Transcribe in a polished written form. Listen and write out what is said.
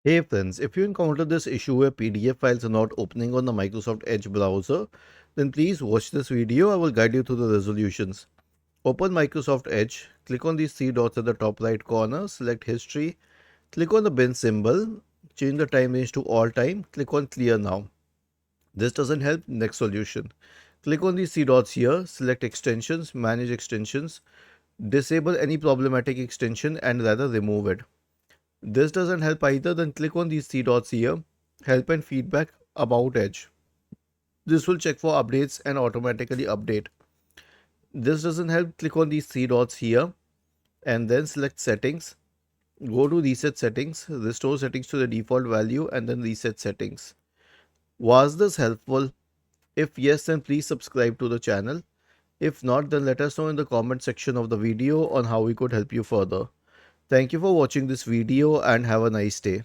Hey friends, if you encounter this issue where PDF files are not opening on the Microsoft Edge browser, then please watch this video. I will guide you through the resolutions. Open Microsoft Edge, click on these three dots at the top right corner, select History, click on the bin symbol, change the time range to all time, click on Clear Now. This doesn't help, next solution. Click on these three dots here, select Extensions, Manage Extensions, disable any problematic extension and rather remove it. This doesn't help either, then click on these three dots here, help and feedback about Edge. This will check for updates and automatically update. This doesn't help, click on these three dots here and then select settings. Go to reset settings, restore settings to the default value and then reset settings. Was this helpful? If yes, then please subscribe to the channel. If not, then let us know in the comment section of the video on how we could help you further. Thank you for watching this video and have a nice day.